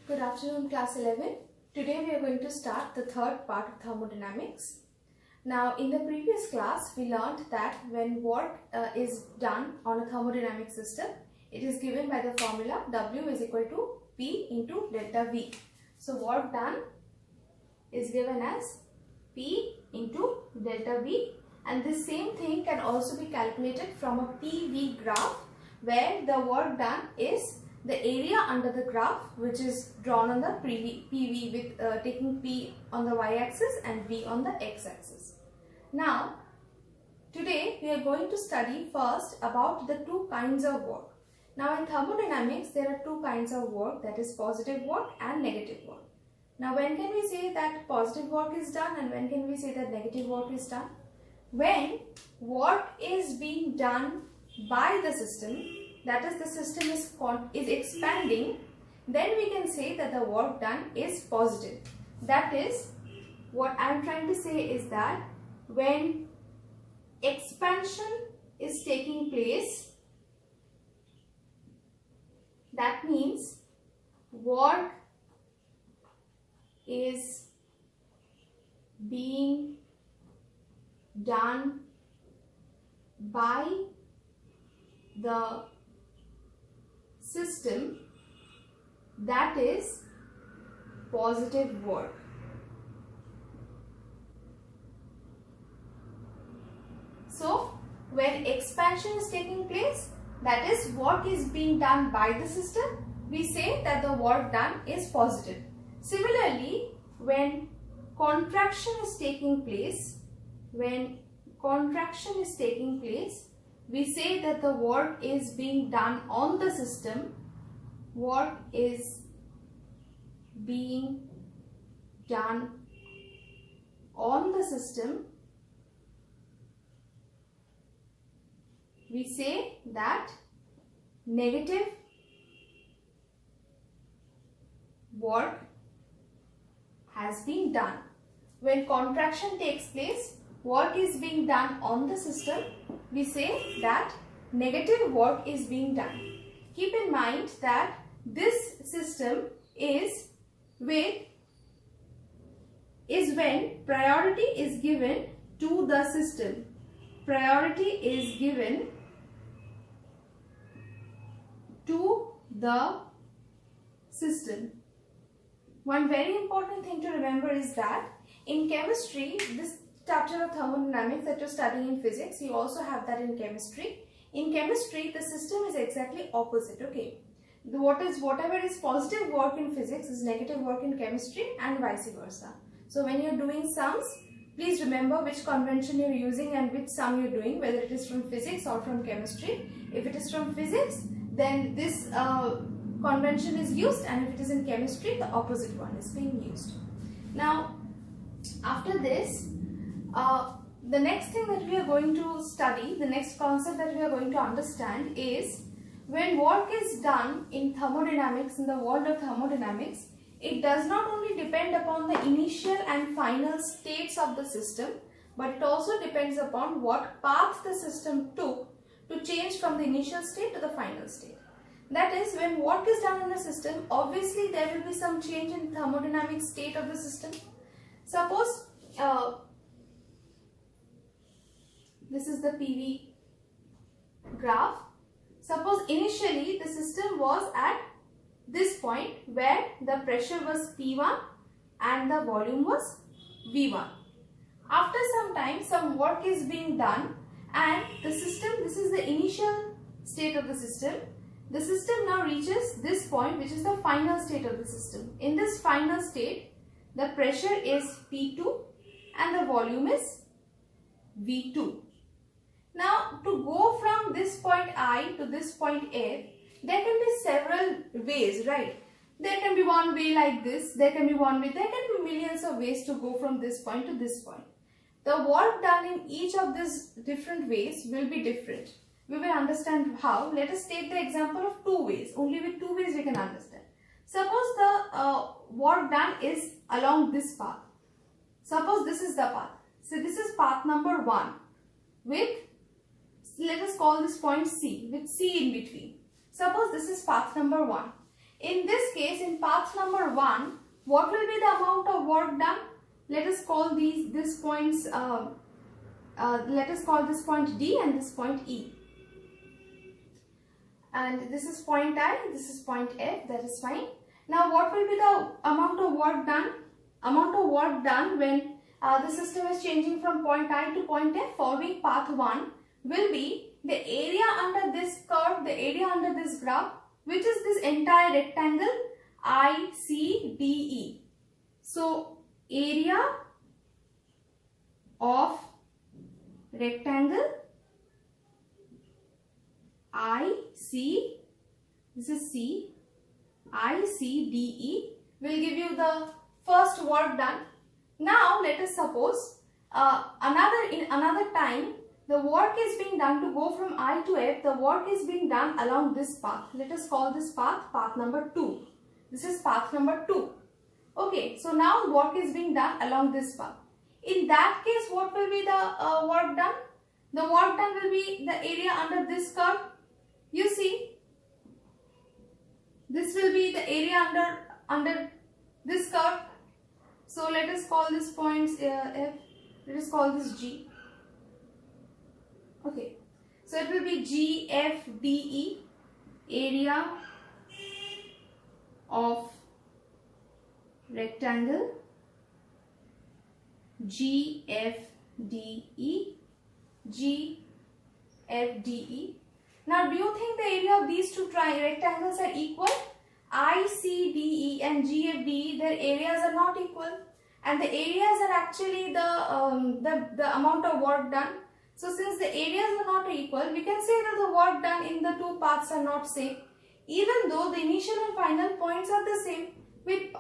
Good afternoon, class 11. Today we are going to start the third part of thermodynamics. Now, in the previous class, we learned that when work is done on a thermodynamic system, it is given by the formula W is equal to P into delta V. So, work done is given as P into delta V, and this same thing can also be calculated from a PV graph where the work done is the area under the graph, which is drawn on the PV with taking P on the y-axis and V on the x-axis. Now, today we are going to study first about the two kinds of work. Now, in thermodynamics, there are two kinds of work, that is positive work and negative work. Now, when can we say that positive work is done and when can we say that negative work is done? When work is being done by the system, that is, the system is expanding, then we can say that the work done is positive. That is, what I am trying to say is that when expansion is taking place, that means work is being done by the system, that is positive work. So, when expansion is taking place, that is work is being done by the system, we say that the work done is positive. Similarly, when contraction is taking place, we say that the work is being done on the system, work is being done on the system, we say that negative work has been done. When contraction takes place, work is being done on the system, we say that negative work is being done. Keep in mind that this system is when priority is given to the system. Priority is given to the system. One very important thing to remember is that in chemistry, this chapter of thermodynamics that you're studying in physics, you also have that in chemistry. In chemistry, the system is exactly opposite, okay? Whatever is positive work in physics is negative work in chemistry and vice versa. So when you're doing sums, please remember which convention you're using and which sum you're doing, whether it is from physics or from chemistry. If it is from physics, then this convention is used, and if it is in chemistry, the opposite one is being used. Now, after this, the next thing that we are going to study, the next concept that we are going to understand is when work is done in thermodynamics, in the world of thermodynamics, it does not only depend upon the initial and final states of the system, but it also depends upon what path the system took to change from the initial state to the final state. That is, when work is done in a system, obviously there will be some change in thermodynamic state of the system. Suppose this is the PV graph. Suppose initially the system was at this point where the pressure was P1 and the volume was V1. After some time, some work is being done and the system, this is the initial state of the system. The system now reaches this point, which is the final state of the system. In this final state, the pressure is P2 and the volume is V2. Now, to go from this point I to this point F, there can be several ways, right? There can be one way like this, there can be one way, there can be millions of ways to go from this point to this point. The work done in each of these different ways will be different. We will understand how. Let us take the example of two ways. Only with two ways we can understand. Suppose the work done is along this path. Suppose this is the path. So this is path number 1 with, let us call this point C, with C in between. Suppose this is path number 1. In this case, in path number 1, what will be the amount of work done? Let us call this point D and this point E. And this is point I, this is point F, that is fine. Now what will be the amount of work done? Amount of work done when the system is changing from point I to point F following path 1 will be the area under this curve, the area under this graph, which is this entire rectangle ICDE. So area of rectangle IC, this is C, ICDE will give you the first work done. Now let us suppose in another time the work is being done to go from I to F, the work is being done along this path. Let us call this path number 2. This is path number 2. Okay, so now work is being done along this path. In that case, what will be the work done? The work done will be the area under this curve. You see, this will be the area under this curve. So let us call this point F. Let us call this G. Okay, so it will be GFDE, area of rectangle, GFDE, GFDE. Now, do you think the area of these two rectangles are equal? ICDE and GFDE, their areas are not equal, and the areas are actually the amount of work done. So, since the areas are not equal, we can say that the work done in the two paths are not same, even though the initial and final points are the same. With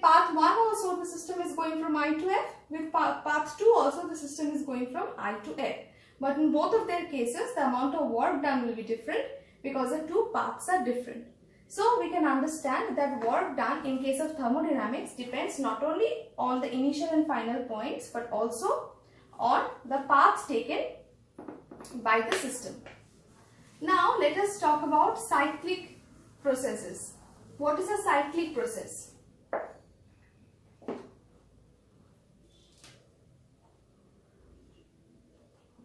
path 1 also, the system is going from I to F. With path 2 also, the system is going from I to F. But in both of their cases, the amount of work done will be different because the two paths are different. So we can understand that work done in case of thermodynamics depends not only on the initial and final points but also on the paths taken by the system. Now let us talk about cyclic processes. What is a cyclic process?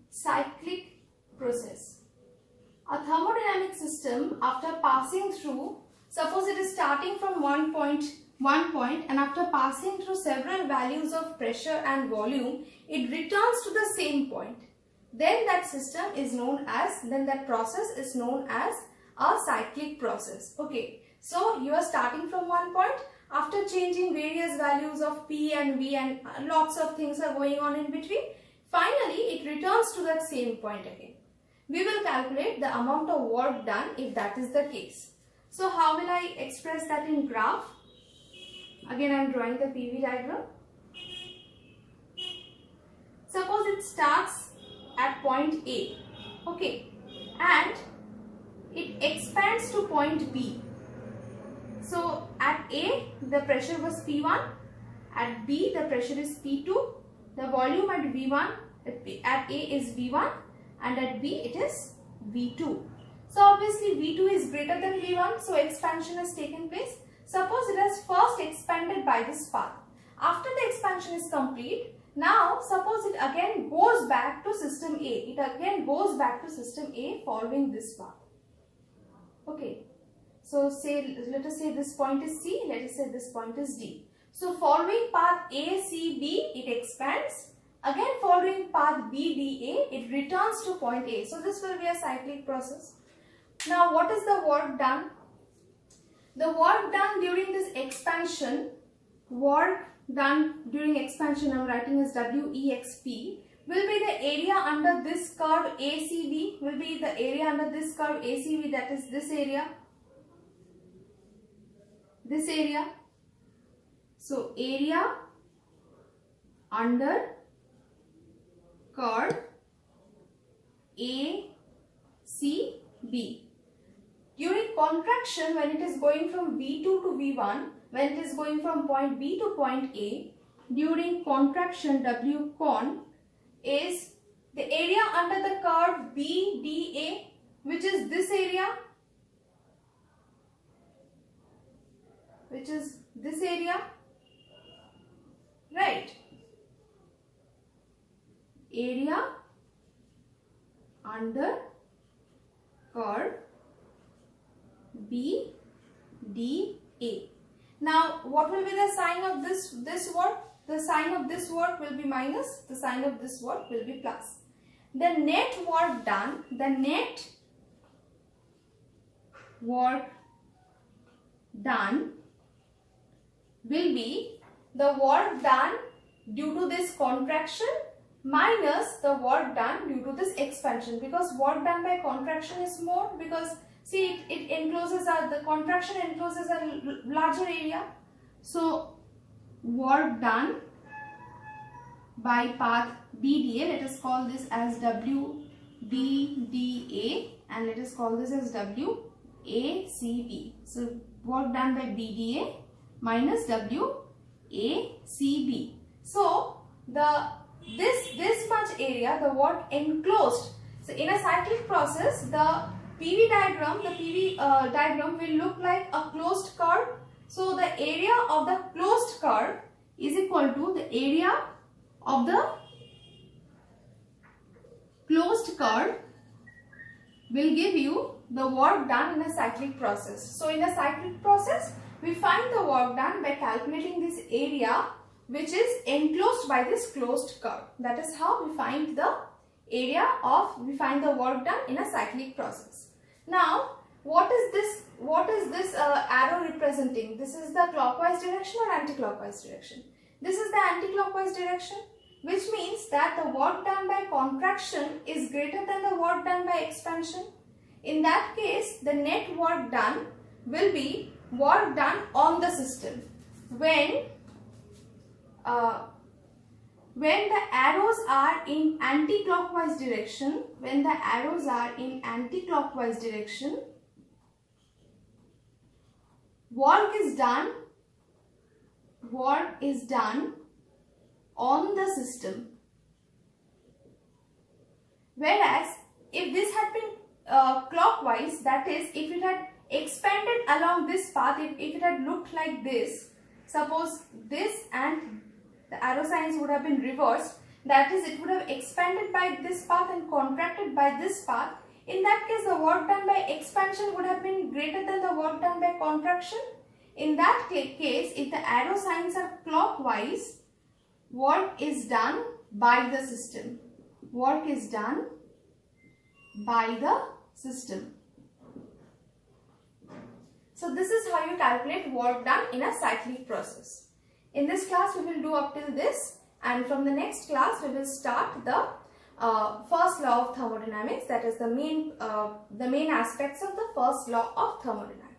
Cyclic process. A thermodynamic system, after passing through, suppose it is starting from one point and after passing through several values of pressure and volume, it returns to the same point. Then that process is known as a cyclic process. Okay, so you are starting from one point, after changing various values of P and V and lots of things are going on in between. Finally, it returns to that same point again. We will calculate the amount of work done if that is the case. So, how will I express that in graph? Again, I am drawing the PV diagram. Suppose it starts at point A, okay, and it expands to point B. So, at A, the pressure was P1, at B, the pressure is P2. The volume at V1, at A is V1 and at B it is V2. So obviously V2 is greater than V1, so expansion has taken place. Suppose it has first expanded by this path. After the expansion is complete, now suppose it again goes back to system A. It again goes back to system A following this path. Okay. So let us say this point is C, let us say this point is D. So following path A, C, B, it expands. Again following path B, D, A, it returns to point A. So this will be a cyclic process. Now what is the work done? The work done during this expansion, I am writing as WEXP, will be the area under this curve ACB, will be the area under this curve ACB, that is this area. This area. So, area under curve ACB. During contraction, when it is going from V2 to V1, when it is going from point B to point A, during contraction WCon is the area under the curve BDA, which is this area. which is this area, right? Area under curve BDA. Now, what will be the sign of this work? The sign of this work will be minus, the sign of this work will be plus. The net work done, will be the work done due to this contraction minus the work done due to this expansion, because work done by contraction is more, because see it encloses the contraction encloses a larger area. So work done by path BDA, let us call this as WDDA and let us call this as WACB. So work done by BDA minus WACB. So this much area, the work enclosed. So in a cyclic process, the PV diagram will look like a closed curve. So the area of the closed curve is equal to the area of the closed curve will give you the work done in a cyclic process. So in a cyclic process, we find the work done by calculating this area which is enclosed by this closed curve. That is how we find the work done in a cyclic process. Now, what is this arrow representing? This is the clockwise direction or anti-clockwise direction? This is the anti-clockwise direction, which means that the work done by contraction is greater than the work done by expansion. In that case, the net work done will be work done on the system. When the arrows are in anti-clockwise direction, work is done on the system. Whereas if this had been clockwise, that is, if it had expanded along this path, if it had looked like this, suppose this and the arrow signs would have been reversed, that is, it would have expanded by this path and contracted by this path. In that case, the work done by expansion would have been greater than the work done by contraction. In that case, if the arrow signs are clockwise, work is done by the system. Work is done by the system. So this is how you calculate work done in a cyclic process. In this class, we will do up till this, and from the next class, we will start the first law of thermodynamics, that is the main aspects of the first law of thermodynamics.